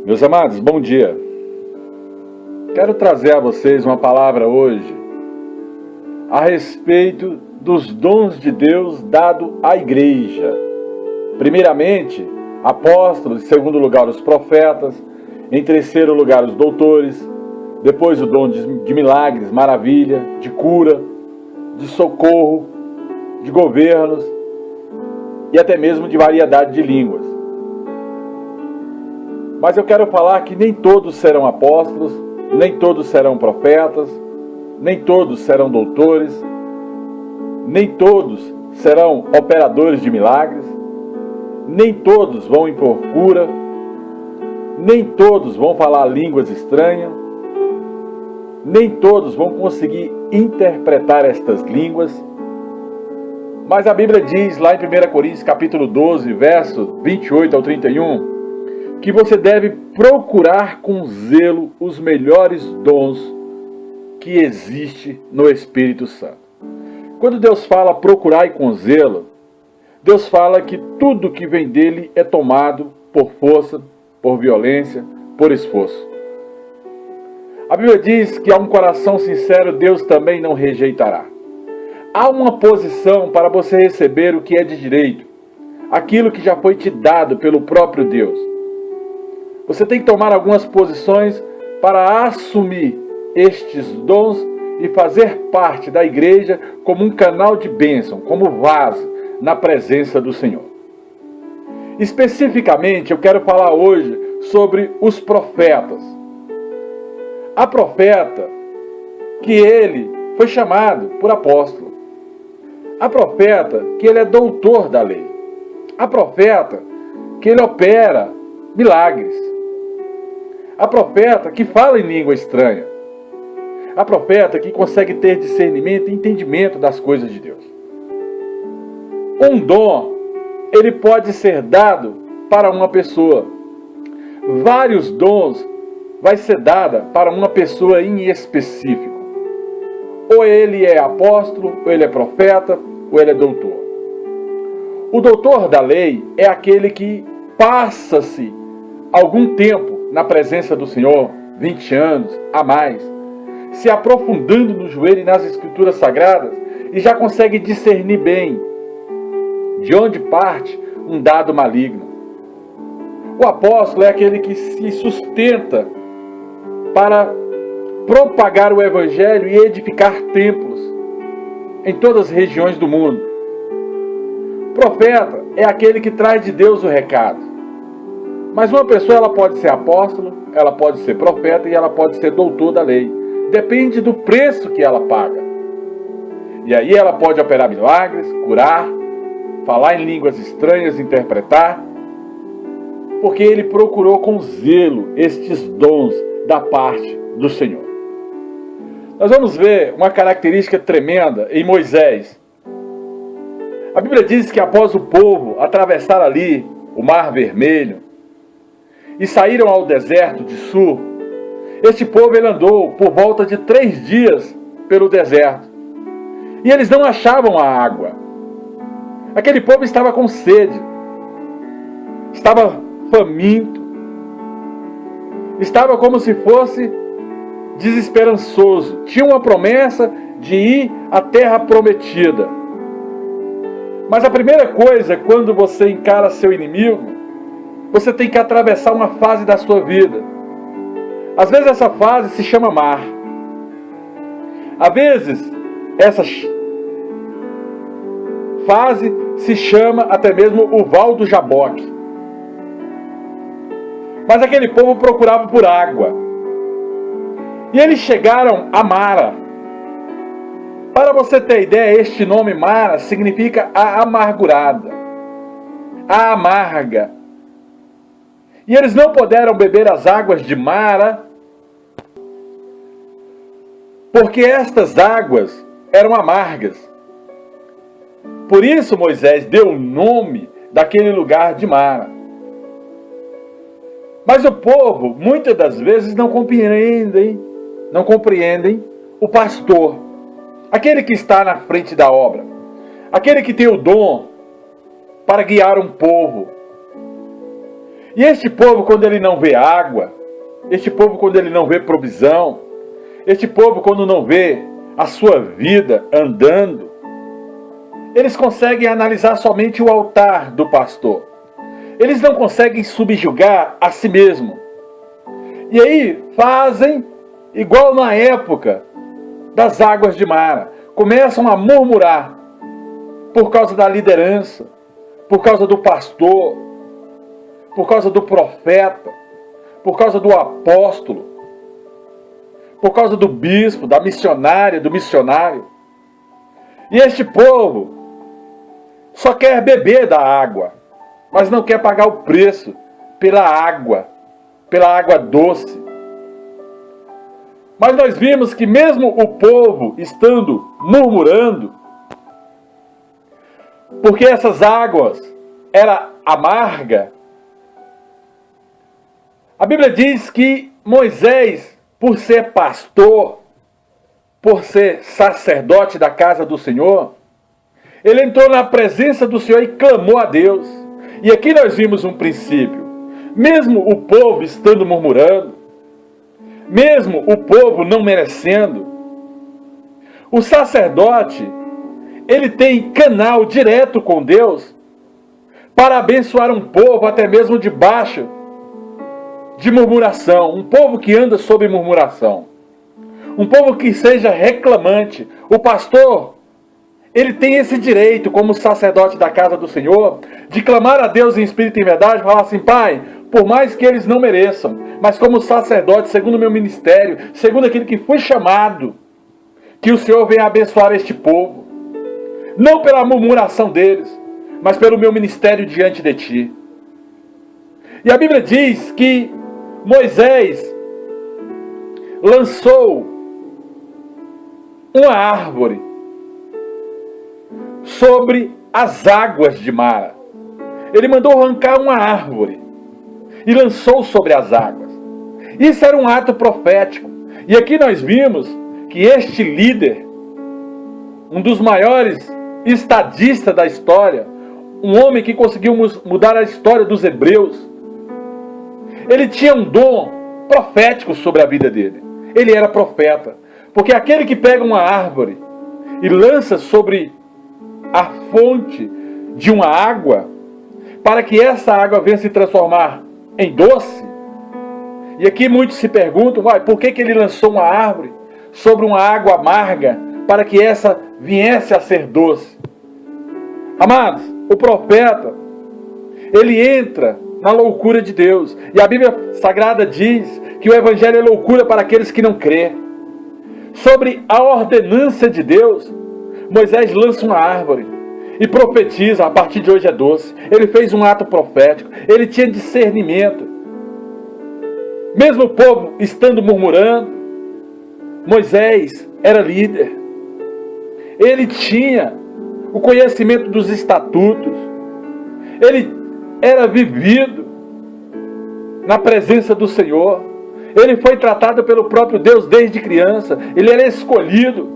Meus amados, bom dia. Quero trazer a vocês uma palavra hoje a respeito dos dons de Deus dado à igreja. Primeiramente, apóstolos, em segundo lugar, os profetas, em terceiro lugar, os doutores, depois o dom de milagres, maravilha, de cura, de socorro, de governos e até mesmo de variedade de línguas. Mas eu quero falar que nem todos serão apóstolos, nem todos serão profetas, nem todos serão doutores, nem todos serão operadores de milagres, nem todos vão impor cura, nem todos vão falar línguas estranhas, nem todos vão conseguir interpretar estas línguas. Mas a Bíblia diz lá em 1 Coríntios capítulo 12, verso 28 ao 31, que você deve procurar com zelo os melhores dons que existe no Espírito Santo. Quando Deus fala procurai com zelo, Deus fala que tudo que vem dele é tomado por força, por violência, por esforço. A Bíblia diz que a um coração sincero Deus também não rejeitará. Há uma posição para você receber o que é de direito, aquilo que já foi te dado pelo próprio Deus. Você tem que tomar algumas posições para assumir estes dons e fazer parte da igreja como um canal de bênção, como vaso na presença do Senhor. Especificamente, eu quero falar hoje sobre os profetas. Há profeta que ele foi chamado por apóstolo. Há profeta que ele é doutor da lei. Há profeta que ele opera milagres. Há profeta que fala em língua estranha. Há profeta que consegue ter discernimento e entendimento das coisas de Deus. Um dom, ele pode ser dado para uma pessoa. Vários dons vai ser dada para uma pessoa em específico. Ou ele é apóstolo, ou ele é profeta, ou ele é doutor. O doutor da lei é aquele que passa-se algum tempo na presença do Senhor, 20 anos a mais, se aprofundando no joelho e nas escrituras sagradas, e já consegue discernir bem de onde parte um dado maligno. O apóstolo é aquele que se sustenta para propagar o evangelho e edificar templos em todas as regiões do mundo. O profeta é aquele que traz de Deus o recado. Mas uma pessoa ela pode ser apóstolo, ela pode ser profeta e ela pode ser doutor da lei. Depende do preço que ela paga. E aí ela pode operar milagres, curar, falar em línguas estranhas, interpretar, porque ele procurou com zelo estes dons da parte do Senhor. Nós vamos ver uma característica tremenda em Moisés. A Bíblia diz que após o povo atravessar ali o Mar Vermelho e saíram ao deserto de Sur, este povo ele andou por volta de 3 dias pelo deserto. E eles não achavam a água. Aquele povo estava com sede, estava faminto, estava como se fosse desesperançoso. Tinha uma promessa de ir à terra prometida. Mas a primeira coisa, quando você encara seu inimigo, você tem que atravessar uma fase da sua vida. Às vezes essa fase se chama mar. Às vezes essa fase se chama até mesmo o Val do Jaboque. Mas aquele povo procurava por água. E eles chegaram a Mara. Para você ter ideia, este nome Mara significa a amargurada, a amarga. E eles não puderam beber as águas de Mara, porque estas águas eram amargas. Por isso Moisés deu o nome daquele lugar de Mara. Mas o povo, muitas das vezes, não compreendem o pastor, aquele que está na frente da obra, aquele que tem o dom para guiar um povo. E este povo, quando ele não vê água, este povo, quando ele não vê provisão, este povo, quando não vê a sua vida andando, eles conseguem analisar somente o altar do pastor. Eles não conseguem subjugar a si mesmo. E aí fazem igual na época das águas de Mara. Começam a murmurar por causa da liderança, por causa do pastor, por causa do profeta, por causa do apóstolo, por causa do bispo, da missionária, do missionário. E este povo só quer beber da água, mas não quer pagar o preço pela água doce. Mas nós vimos que mesmo o povo estando murmurando, porque essas águas eram amargas, a Bíblia diz que Moisés, por ser pastor, por ser sacerdote da casa do Senhor, ele entrou na presença do Senhor e clamou a Deus. E aqui nós vimos um princípio. Mesmo o povo estando murmurando, mesmo o povo não merecendo, o sacerdote, ele tem canal direto com Deus para abençoar um povo até mesmo debaixo de murmuração, um povo que anda sob murmuração, um povo que seja reclamante. O pastor, ele tem esse direito, como sacerdote da casa do Senhor, de clamar a Deus em espírito e em verdade, falar assim: Pai, por mais que eles não mereçam, mas como sacerdote, segundo o meu ministério, segundo aquilo que foi chamado, que o Senhor venha abençoar este povo, não pela murmuração deles, mas pelo meu ministério diante de Ti. E a Bíblia diz que Moisés lançou uma árvore sobre as águas de Mara. Ele mandou arrancar uma árvore e lançou sobre as águas. Isso era um ato profético. E aqui nós vimos que este líder, um dos maiores estadistas da história, um homem que conseguiu mudar a história dos hebreus, ele tinha um dom profético sobre a vida dele. Ele era profeta. Porque aquele que pega uma árvore e lança sobre a fonte de uma água, para que essa água venha se transformar em doce. E aqui muitos se perguntam: por que ele lançou uma árvore sobre uma água amarga, para que essa viesse a ser doce? Amados, o profeta, ele entra na loucura de Deus. E a Bíblia Sagrada diz que o Evangelho é loucura para aqueles que não crêem. Sobre a ordenança de Deus, Moisés lança uma árvore e profetiza: a partir de hoje é doce. Ele fez um ato profético. Ele tinha discernimento. Mesmo o povo estando murmurando, Moisés era líder. Ele tinha o conhecimento dos estatutos. Ele era vivido na presença do Senhor. Ele foi tratado pelo próprio Deus desde criança. Ele era escolhido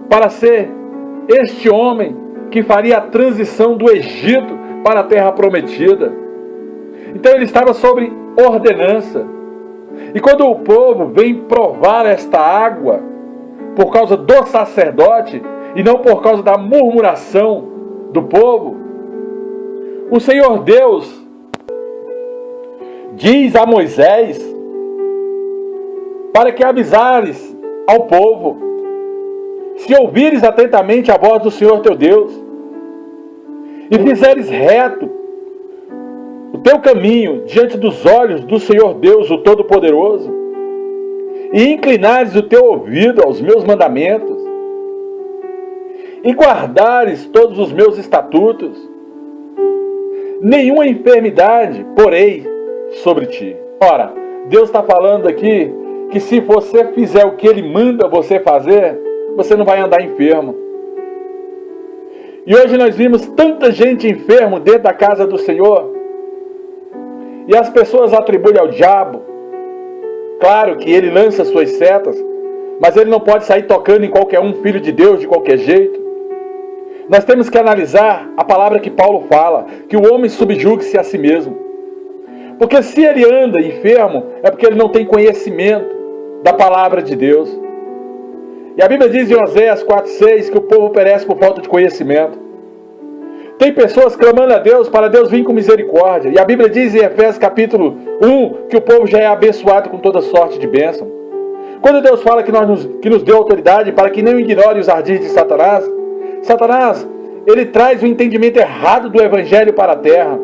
para ser este homem que faria a transição do Egito para a terra prometida. Então ele estava sob ordenança. E quando o povo vem provar esta água, por causa do sacerdote e não por causa da murmuração do povo, o Senhor Deus diz a Moisés para que avisares ao povo: se ouvires atentamente a voz do Senhor teu Deus, e fizeres reto o teu caminho diante dos olhos do Senhor Deus, o Todo-Poderoso, e inclinares o teu ouvido aos meus mandamentos, e guardares todos os meus estatutos, nenhuma enfermidade porei sobre ti. Ora, Deus está falando aqui que se você fizer o que Ele manda você fazer, você não vai andar enfermo. E hoje nós vimos tanta gente enferma dentro da casa do Senhor, e as pessoas atribuem ao diabo. Claro que ele lança suas setas, mas ele não pode sair tocando em qualquer um, filho de Deus, de qualquer jeito. Nós temos que analisar a palavra que Paulo fala, que o homem subjugue-se a si mesmo. Porque se ele anda enfermo, é porque ele não tem conhecimento da palavra de Deus. E a Bíblia diz em Oséias 4,6 que o povo perece por falta de conhecimento. Tem pessoas clamando a Deus para Deus vir com misericórdia. E a Bíblia diz em Efésios capítulo 1 que o povo já é abençoado com toda sorte de bênção. Quando Deus fala que nos deu autoridade para que não ignore os ardis de Satanás, Satanás, ele traz o entendimento errado do Evangelho para a terra.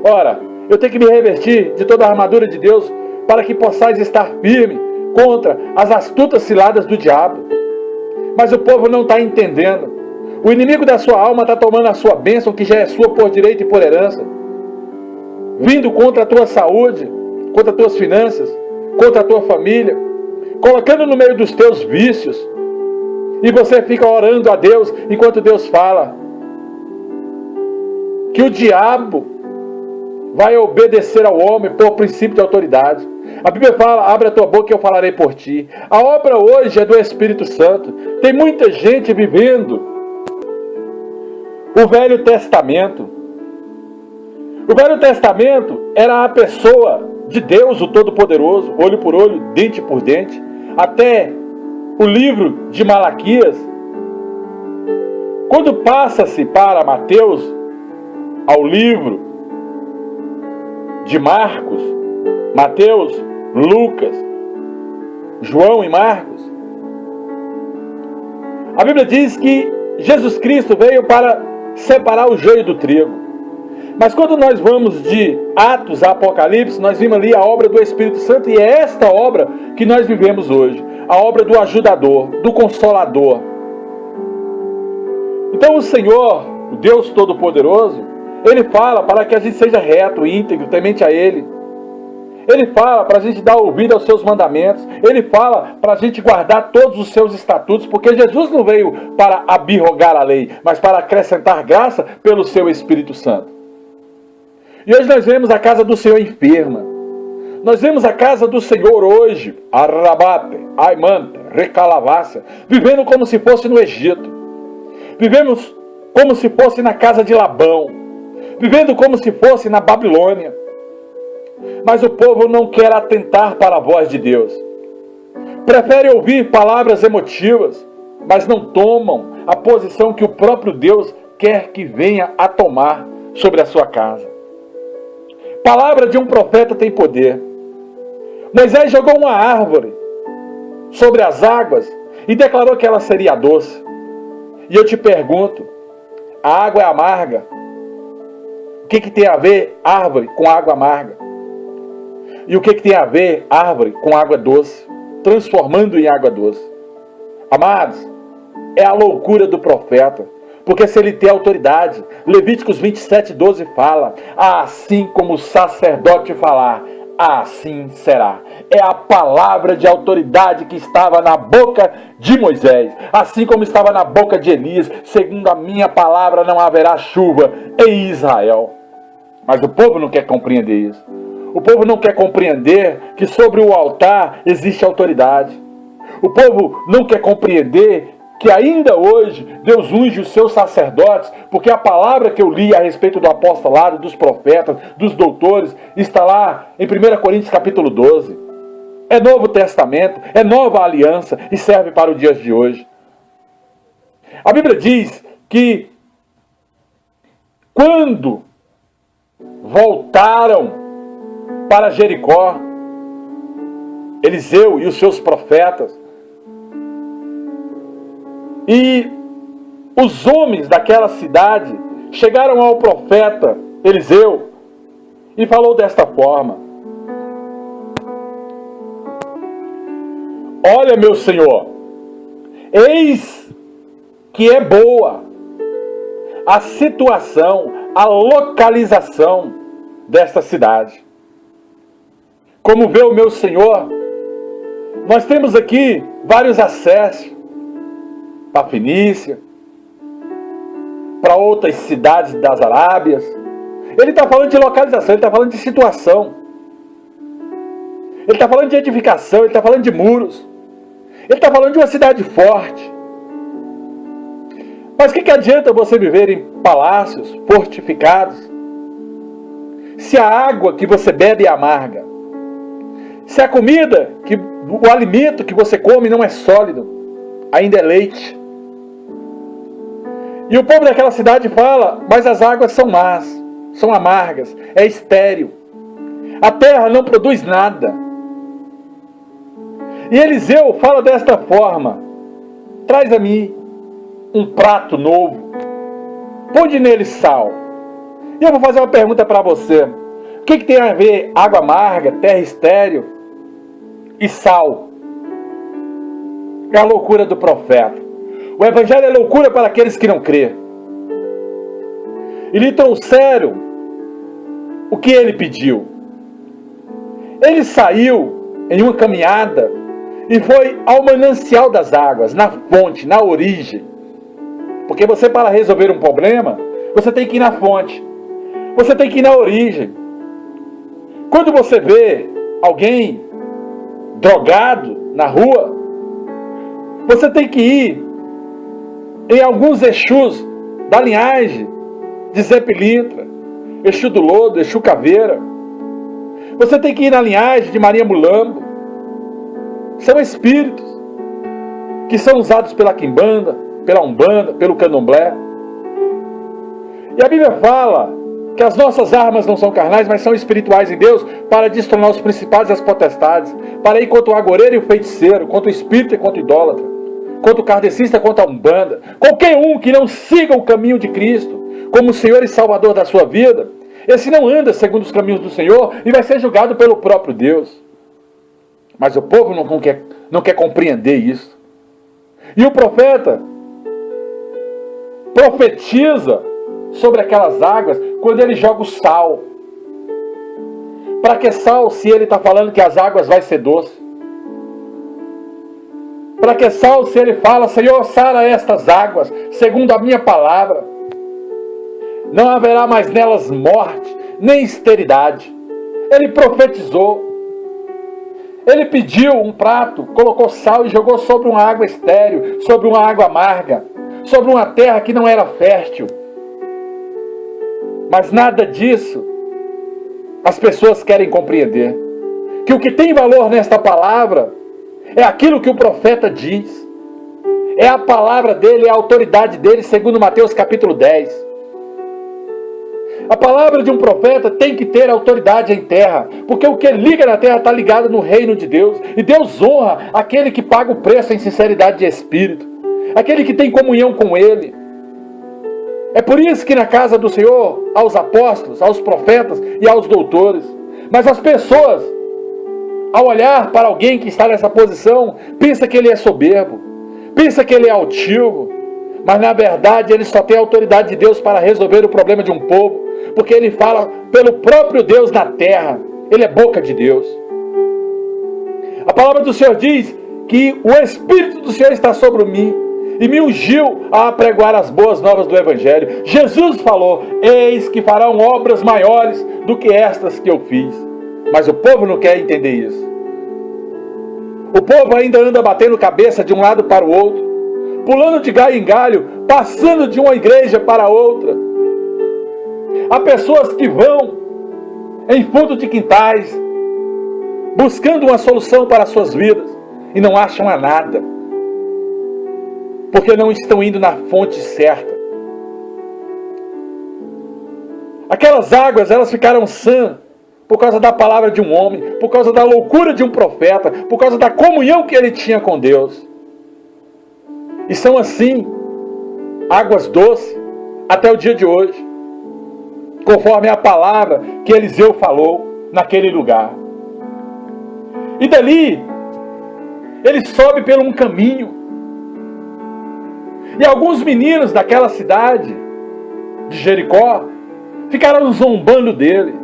Ora, eu tenho que me revestir de toda a armadura de Deus para que possais estar firme contra as astutas ciladas do diabo. Mas o povo não está entendendo. O inimigo da sua alma está tomando a sua bênção, que já é sua por direito e por herança, vindo contra a tua saúde, contra as tuas finanças, contra a tua família, colocando no meio dos teus vícios. E você fica orando a Deus enquanto Deus fala que o diabo vai obedecer ao homem por princípio de autoridade. A Bíblia fala, abre a tua boca e eu falarei por ti. A obra hoje é do Espírito Santo. Tem muita gente vivendo o Velho Testamento. O Velho Testamento era a pessoa de Deus, o Todo-Poderoso, olho por olho, dente por dente, até o livro de Malaquias. Quando passa-se para Mateus, ao livro de Marcos, Mateus, Lucas, João e Marcos, a Bíblia diz que Jesus Cristo veio para separar o joio do trigo. Mas quando nós vamos de Atos a Apocalipse, nós vimos ali a obra do Espírito Santo, e é esta obra que nós vivemos hoje, a obra do ajudador, do consolador. Então o Senhor, o Deus Todo-Poderoso, Ele fala para que a gente seja reto, íntegro, temente a Ele. Ele fala para a gente dar ouvido aos seus mandamentos. Ele fala para a gente guardar todos os seus estatutos, porque Jesus não veio para abrogar a lei, mas para acrescentar graça pelo seu Espírito Santo. E hoje nós vemos a casa do Senhor enferma. Nós vemos a casa do Senhor hoje, Arrabate, Aimante, Recalavácia, vivendo como se fosse no Egito. Vivemos como se fosse na casa de Labão, vivendo como se fosse na Babilônia. Mas o povo não quer atentar para a voz de Deus. Prefere ouvir palavras emotivas, mas não tomam a posição que o próprio Deus quer que venha a tomar sobre a sua casa. Palavra de um profeta tem poder. Moisés jogou uma árvore sobre as águas e declarou que ela seria doce. E eu te pergunto, a água é amarga. O que tem a ver árvore com água amarga? E o que tem a ver árvore com água doce, transformando em água doce? Amados, é a loucura do profeta, porque se ele tem autoridade, Levíticos 27:12 fala, assim como o sacerdote falar, assim será. É a palavra de autoridade que estava na boca de Moisés, assim como estava na boca de Elias, segundo a minha palavra não haverá chuva em Israel. Mas o povo não quer compreender isso. O povo não quer compreender que sobre o altar existe autoridade. O povo não quer compreender que ainda hoje Deus unge os seus sacerdotes, porque a palavra que eu li a respeito do apostolado, dos profetas, dos doutores, está lá em 1 Coríntios capítulo 12. É Novo Testamento, é nova aliança e serve para o dia de hoje. A Bíblia diz que quando voltaram para Jericó, Eliseu e os seus profetas, e os homens daquela cidade chegaram ao profeta Eliseu e falou desta forma: olha, meu senhor, eis que é boa a situação, a localização desta cidade. Como vê o meu senhor, nós temos aqui vários acessos para a Fenícia, para outras cidades das Arábias. Ele está falando de localização, ele está falando de situação. Ele está falando de edificação, ele está falando de muros. Ele está falando de uma cidade forte. Mas o que adianta você viver em palácios fortificados se a água que você bebe é amarga, se a comida, o alimento que você come não é sólido, ainda é leite. E o povo daquela cidade fala, mas as águas são más, são amargas, é estéril. A terra não produz nada. E Eliseu fala desta forma, traz a mim um prato novo, põe nele sal. E eu vou fazer uma pergunta para você. O que tem a ver água amarga, terra estéril e sal? É a loucura do profeta. O evangelho é loucura para aqueles que não crêem. E lhe trouxeram o que ele pediu. Ele saiu em uma caminhada e foi ao manancial das águas, na fonte, na origem. Porque você, para resolver um problema, você tem que ir na fonte. Você tem que ir na origem. Quando você vê alguém drogado na rua, você tem que ir em alguns Exus da linhagem de Zé Pilintra, Exu do Lodo, Exu Caveira. Você tem que ir na linhagem de Maria Mulambo. São espíritos que são usados pela quimbanda, pela umbanda, pelo candomblé. E a Bíblia fala que as nossas armas não são carnais, mas são espirituais em Deus, para destronar os principados e as potestades, para ir contra o agoreiro e o feiticeiro, contra o espírito e contra o idólatra, contra o kardecista, contra a umbanda. Qualquer um que não siga o caminho de Cristo como Senhor e Salvador da sua vida, esse não anda segundo os caminhos do Senhor e vai ser julgado pelo próprio Deus. Mas o povo não quer compreender isso. E o profeta profetiza sobre aquelas águas quando ele joga o sal. Para que sal se ele está falando que as águas vai ser doce? Para que sal se ele fala, Senhor, sara estas águas, segundo a minha palavra. Não haverá mais nelas morte, nem esterilidade. Ele profetizou. Ele pediu um prato, colocou sal e jogou sobre uma água estéril, sobre uma água amarga, sobre uma terra que não era fértil. Mas nada disso as pessoas querem compreender. Que o que tem valor nesta palavra é aquilo que o profeta diz. É a palavra dele, é a autoridade dele, segundo Mateus capítulo 10. A palavra de um profeta tem que ter autoridade em terra, porque o que liga na terra está ligado no reino de Deus. E Deus honra aquele que paga o preço em sinceridade de espírito, aquele que tem comunhão com Ele. É por isso que na casa do Senhor, aos apóstolos, aos profetas e aos doutores. Mas as pessoas, ao olhar para alguém que está nessa posição, pensa que ele é soberbo, pensa que ele é altivo, mas na verdade ele só tem a autoridade de Deus para resolver o problema de um povo, porque ele fala pelo próprio Deus na terra. Ele é boca de Deus. A palavra do Senhor diz que o Espírito do Senhor está sobre mim e me ungiu a pregoar as boas novas do Evangelho. Jesus falou, eis que farão obras maiores do que estas que eu fiz. Mas o povo não quer entender isso. O povo ainda anda batendo cabeça de um lado para o outro, pulando de galho em galho, passando de uma igreja para outra. Há pessoas que vão em fundo de quintais, buscando uma solução para as suas vidas, e não acham a nada, porque não estão indo na fonte certa. Aquelas águas, elas ficaram sãs por causa da palavra de um homem, por causa da loucura de um profeta, por causa da comunhão que ele tinha com Deus. E são assim, águas doces, até o dia de hoje, conforme a palavra que Eliseu falou naquele lugar. E dali, ele sobe por um caminho. E alguns meninos daquela cidade, de Jericó, ficaram zombando dele.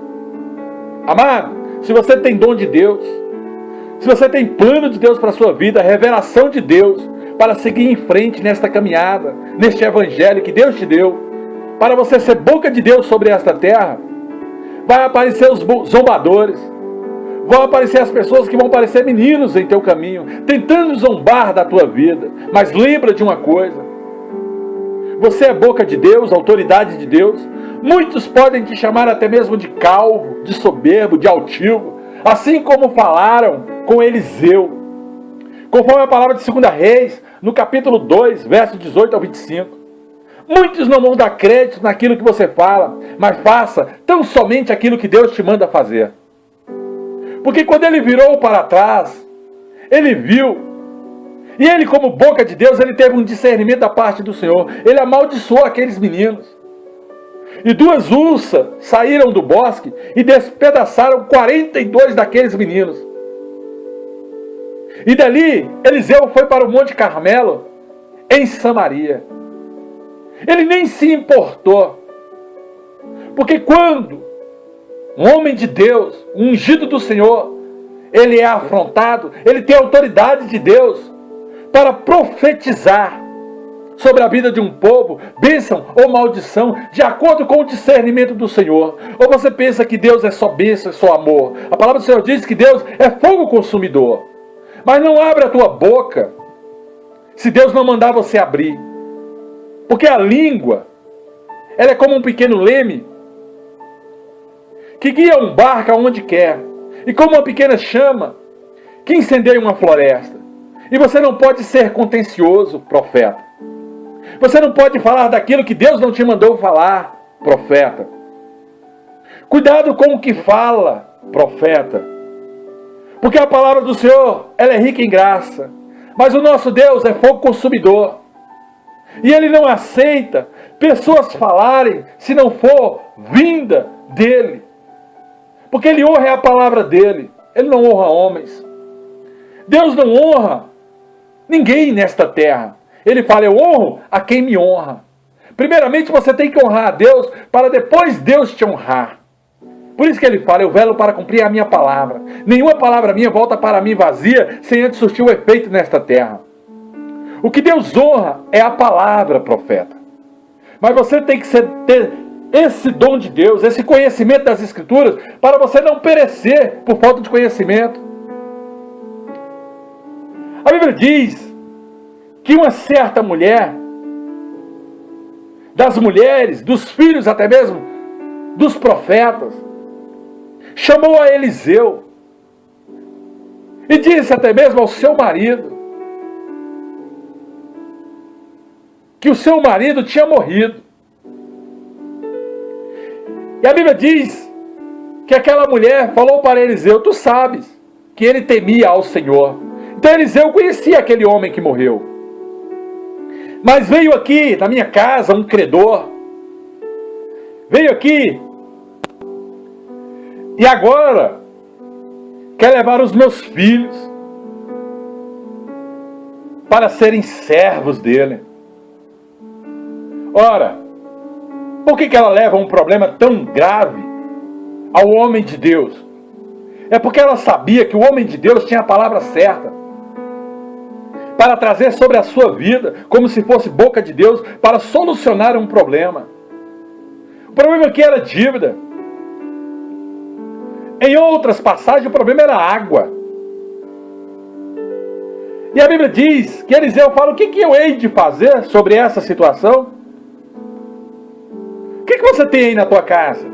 Amado, se você tem dom de Deus, se você tem plano de Deus para a sua vida, revelação de Deus, para seguir em frente nesta caminhada, neste evangelho que Deus te deu, para você ser boca de Deus sobre esta terra, vai aparecer os zombadores, vão aparecer as pessoas que vão parecer meninos em teu caminho, tentando zombar da tua vida. Mas lembra de uma coisa, você é boca de Deus, autoridade de Deus. Muitos podem te chamar até mesmo de calvo, de soberbo, de altivo, assim como falaram com Eliseu. Conforme a palavra de 2 Reis, no capítulo 2, versos 18 ao 25. Muitos não vão dar crédito naquilo que você fala, mas faça tão somente aquilo que Deus te manda fazer. Porque quando ele virou para trás, ele viu, e ele, como boca de Deus, ele teve um discernimento da parte do Senhor. Ele amaldiçoou aqueles meninos. E 2 ursas saíram do bosque e despedaçaram 42 daqueles meninos. E dali, Eliseu foi para o Monte Carmelo, em Samaria. Ele nem se importou. Porque quando um homem de Deus, um ungido do Senhor, ele é afrontado, ele tem a autoridade de Deus para profetizar sobre a vida de um povo, bênção ou maldição, de acordo com o discernimento do Senhor. Ou você pensa que Deus é só bênção, é só amor? A palavra do Senhor diz que Deus é fogo consumidor. Mas não abre a tua boca se Deus não mandar você abrir. Porque a língua, ela é como um pequeno leme que guia um barco aonde quer. E como uma pequena chama que incendeia uma floresta. E você não pode ser contencioso, profeta. Você não pode falar daquilo que Deus não te mandou falar, profeta. Cuidado com o que fala, profeta. Porque a palavra do Senhor, ela é rica em graça. Mas o nosso Deus é fogo consumidor. E Ele não aceita pessoas falarem se não for vinda dEle. Porque Ele honra a palavra dEle. Ele não honra homens. Deus não honra ninguém nesta terra. Ele fala, eu honro a quem me honra. Primeiramente você tem que honrar a Deus, para depois Deus te honrar. Por isso que ele fala, eu velo para cumprir a minha palavra. Nenhuma palavra minha volta para mim vazia, sem antes surtir o efeito nesta terra. O que Deus honra é a palavra, profeta. Mas você tem que ter esse dom de Deus, esse conhecimento das Escrituras, para você não perecer por falta de conhecimento. A Bíblia diz que uma certa mulher, das mulheres, dos filhos até mesmo, dos profetas, chamou a Eliseu e disse até mesmo ao seu marido que o seu marido tinha morrido. E a Bíblia diz que aquela mulher falou para Eliseu, tu sabes que ele temia ao Senhor. Então Eliseu conhecia aquele homem que morreu. Mas veio aqui na minha casa um credor. Veio aqui e agora quer levar os meus filhos para serem servos dele. Ora, por que ela leva um problema tão grave ao homem de Deus? É porque ela sabia que o homem de Deus tinha a palavra certa para trazer sobre a sua vida, como se fosse boca de Deus, para solucionar um problema. O problema aqui era dívida. Em outras passagens, o problema era água. E a Bíblia diz que Eliseu fala, o que eu hei de fazer sobre essa situação? O que você tem aí na tua casa?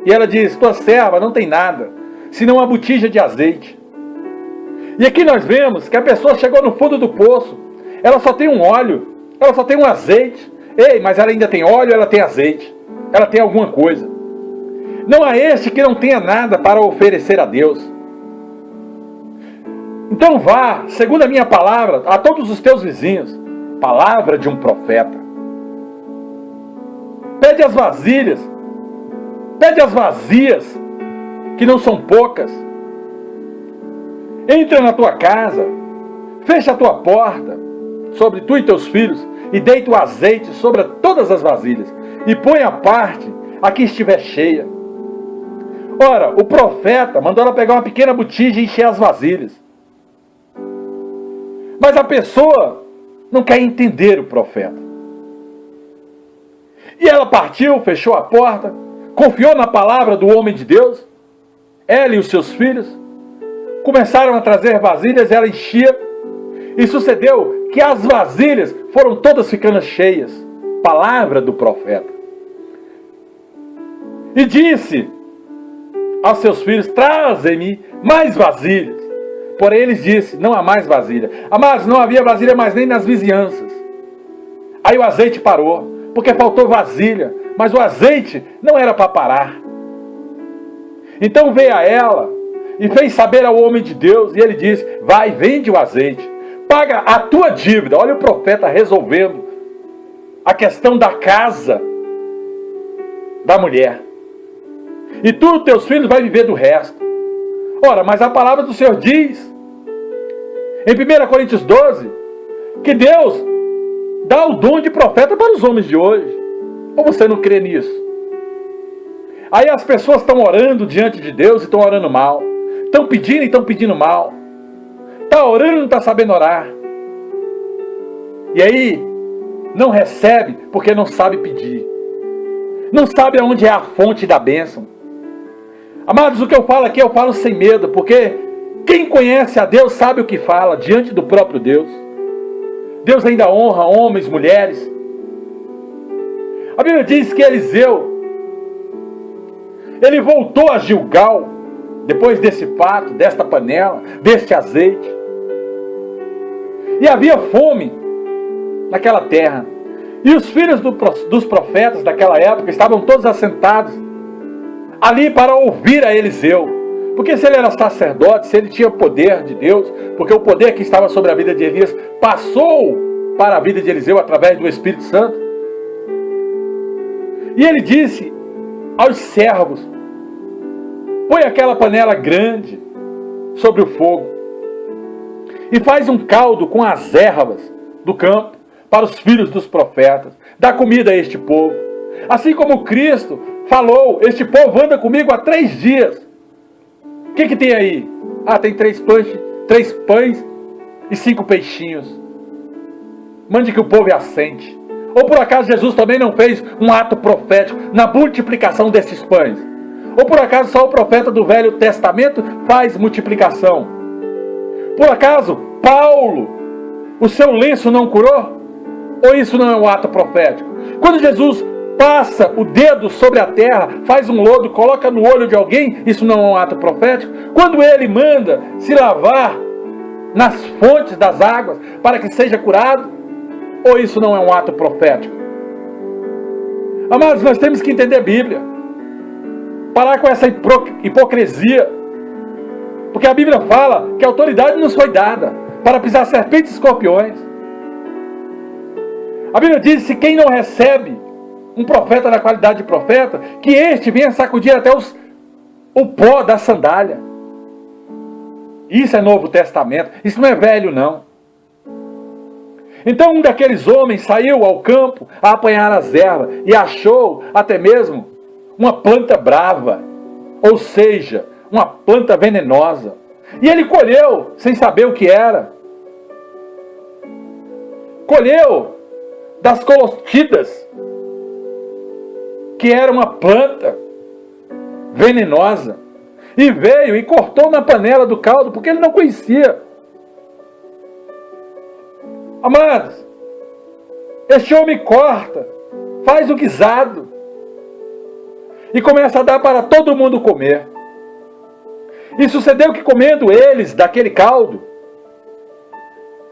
E ela diz, tua serva não tem nada, senão uma botija de azeite. E aqui nós vemos que a pessoa chegou no fundo do poço. Ela só tem um óleo, ela só tem um azeite. Ei, mas ela ainda tem óleo, ela tem azeite. Ela tem alguma coisa. Não há este que não tenha nada para oferecer a Deus. Então vá, segundo a minha palavra, a todos os teus vizinhos. Palavra de um profeta. Pede as vasilhas. Pede as vazias, que não são poucas. Entra na tua casa, fecha a tua porta sobre tu e teus filhos e deita o azeite sobre todas as vasilhas e põe a parte a que estiver cheia. Ora, o profeta mandou ela pegar uma pequena botija e encher as vasilhas. Mas a pessoa não quer entender o profeta. E ela partiu, fechou a porta, confiou na palavra do homem de Deus. Ela e os seus filhos começaram a trazer vasilhas, ela enchia. E sucedeu que as vasilhas foram todas ficando cheias. palavra do profeta. E disse aos seus filhos: trazem-me mais vasilhas. Porém eles disse: não há mais vasilha. Amados, não havia vasilha mais nem nas vizinhanças. Aí o azeite parou, porque faltou vasilha. Mas o azeite não era para parar. Então veio a ela e fez saber ao homem de Deus. E ele disse: vai, vende o azeite, paga a tua dívida. Olha o profeta resolvendo a questão da casa da mulher. E tu e teus filhos vai viver do resto. Ora, mas a palavra do Senhor diz, em 1 Coríntios 12, que Deus dá o dom de profeta para os homens de hoje. Ou você não crê nisso? Aí as pessoas estão orando diante de Deus e estão orando mal. Estão pedindo e estão pedindo mal. Está orando e não está sabendo orar. E aí, não recebe porque não sabe pedir. Não sabe aonde é a fonte da bênção. Amados, o que eu falo aqui, eu falo sem medo, porque quem conhece a Deus sabe o que fala diante do próprio Deus. Deus ainda honra homens, mulheres. A Bíblia diz que Eliseu, ele voltou a Gilgal, depois desse fato, desta panela, deste azeite. E havia fome naquela terra. E os filhos dos profetas daquela época estavam todos assentados ali para ouvir a Eliseu. Porque se ele era sacerdote, se ele tinha poder de Deus, porque o poder que estava sobre a vida de Elias passou para a vida de Eliseu através do Espírito Santo. E ele disse aos servos: põe aquela panela grande sobre o fogo e faz um caldo com as ervas do campo para os filhos dos profetas. Dá comida a este povo. Assim como Cristo falou: este povo anda comigo há 3 dias. O que tem aí? Tem 3 pães e 5 peixinhos. Mande que o povo assente. Ou por acaso Jesus também não fez um ato profético na multiplicação desses pães? Ou por acaso só o profeta do Velho Testamento faz multiplicação? Por acaso Paulo, o seu lenço não curou? Ou isso não é um ato profético? Quando Jesus passa o dedo sobre a terra, faz um lodo, coloca no olho de alguém, isso não é um ato profético? Quando ele manda se lavar nas fontes das águas para que seja curado, ou isso não é um ato profético? Amados, nós temos que entender a Bíblia, parar com essa hipocrisia, porque a Bíblia fala que a autoridade nos foi dada para pisar serpentes e escorpiões. A Bíblia diz: se quem não recebe um profeta na qualidade de profeta, que este venha sacudir até o pó da sandália. Isso é Novo Testamento, isso não é velho não. Então um daqueles homens saiu ao campo a apanhar as ervas e achou até mesmo uma planta brava, ou seja, uma planta venenosa. E ele colheu sem saber o que era. Colheu das colostidas, que era uma planta venenosa, e veio e cortou na panela do caldo, porque ele não conhecia. Amados, este homem corta, faz o guisado, e começa a dar para todo mundo comer. E sucedeu que, comendo eles daquele caldo,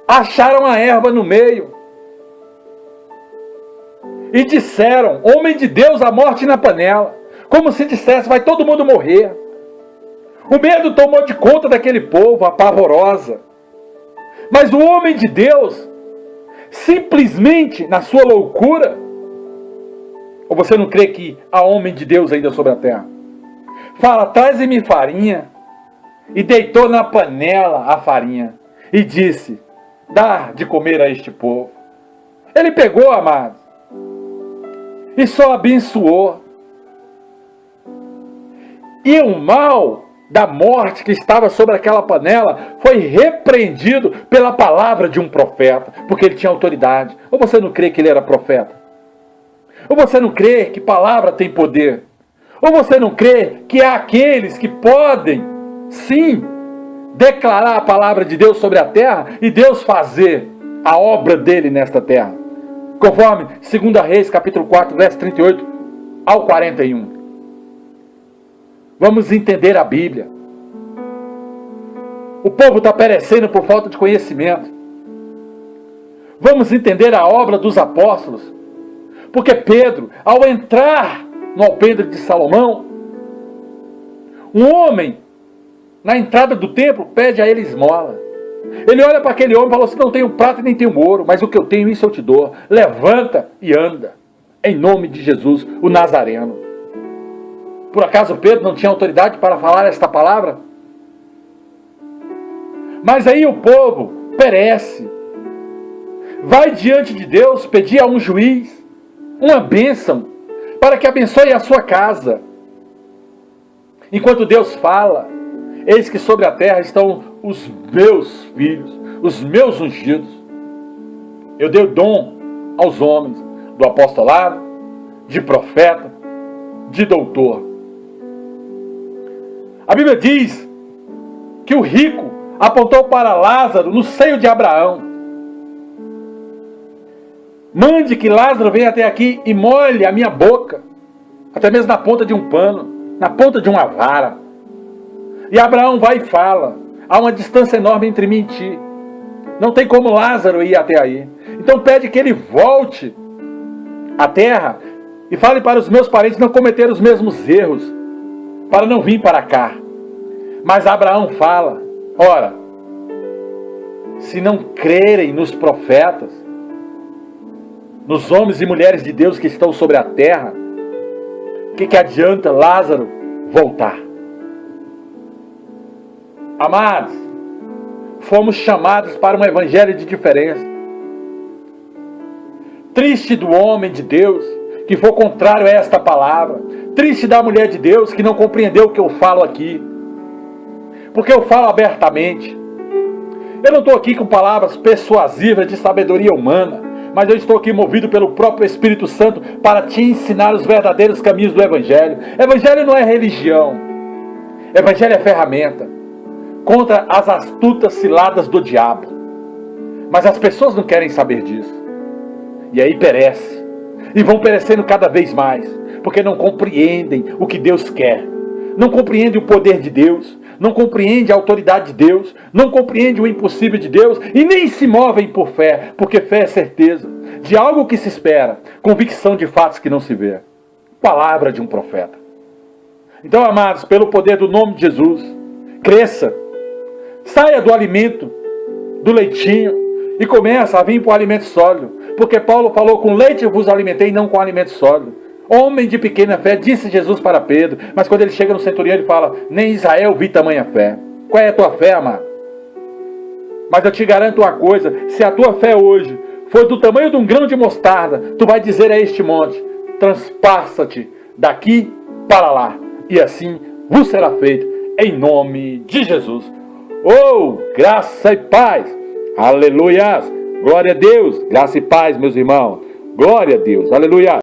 acharam a erva no meio, e disseram: homem de Deus, a morte na panela. Como se dissesse: vai todo mundo morrer. O medo tomou de conta daquele povo, apavorosa. Mas o homem de Deus, simplesmente na sua loucura, ou você não crê que há homem de Deus ainda sobre a terra? Fala: traze-me farinha. E deitou na panela a farinha e disse: dá de comer a este povo. Ele pegou, amados, e só abençoou. E o mal da morte que estava sobre aquela panela foi repreendido pela palavra de um profeta, porque ele tinha autoridade. Ou você não crê que ele era profeta? Ou você não crê que palavra tem poder? Ou você não crê que há aqueles que podem, sim, declarar a palavra de Deus sobre a terra e Deus fazer a obra dele nesta terra? conforme 2 Reis, capítulo 4, verso 38 ao 41. Vamos entender a Bíblia. O povo está perecendo por falta de conhecimento. Vamos entender a obra dos apóstolos. Porque Pedro, ao entrar no alpendre de Salomão, um homem, na entrada do templo, pede a ele esmola. Ele olha para aquele homem e fala assim: não tenho prata e nem tenho ouro, mas o que eu tenho, isso eu te dou. Levanta e anda, em nome de Jesus, o Nazareno. Por acaso Pedro não tinha autoridade para falar esta palavra? Mas aí o povo perece. Vai diante de Deus pedir a um juiz uma bênção para que abençoe a sua casa. Enquanto Deus fala, eis que sobre a terra estão os meus filhos, os meus ungidos. Eu dei o dom aos homens do apostolado, de profeta, de doutor. A Bíblia diz que o rico apontou para Lázaro no seio de Abraão. Mande que Lázaro venha até aqui e molhe a minha boca, até mesmo na ponta de um pano, na ponta de uma vara. E Abraão vai e fala: há uma distância enorme entre mim e ti. Não tem como Lázaro ir até aí. Então pede que ele volte à terra e fale para os meus parentes não cometer os mesmos erros, para não vir para cá. Mas Abraão fala: ora, se não crerem nos profetas, nos homens e mulheres de Deus que estão sobre a terra, o que adianta Lázaro voltar? Amados, fomos chamados para um evangelho de diferença. Triste do homem de Deus que for contrário a esta palavra. Triste da mulher de Deus que não compreendeu o que eu falo aqui. Porque eu falo abertamente. Eu não estou aqui com palavras persuasivas de sabedoria humana, mas eu estou aqui movido pelo próprio Espírito Santo para te ensinar os verdadeiros caminhos do Evangelho. Evangelho não é religião. Evangelho é ferramenta contra as astutas ciladas do diabo. Mas as pessoas não querem saber disso. E aí perece. E vão perecendo cada vez mais, porque não compreendem o que Deus quer. Não compreendem o poder de Deus. Não compreendem a autoridade de Deus. Não compreendem o impossível de Deus. E nem se movem por fé, porque fé é certeza de algo que se espera, convicção de fatos que não se vê. Palavra de um profeta. Então, amados, pelo poder do nome de Jesus, cresça. Saia do alimento, do leitinho, e começa a vir para o alimento sólido. Porque Paulo falou: com leite eu vos alimentei, não com alimento sólido. Homem de pequena fé, disse Jesus para Pedro. Mas quando ele chega no centurião, ele fala: nem Israel vi tamanha fé. Qual é a tua fé, amado? Mas eu te garanto uma coisa: se a tua fé hoje for do tamanho de um grão de mostarda, tu vai dizer a este monte: transpassa-te daqui para lá. E assim vos será feito, em nome de Jesus. Oh, graça e paz. Aleluia. Glória a Deus. Graça e paz, meus irmãos. Glória a Deus. Aleluia.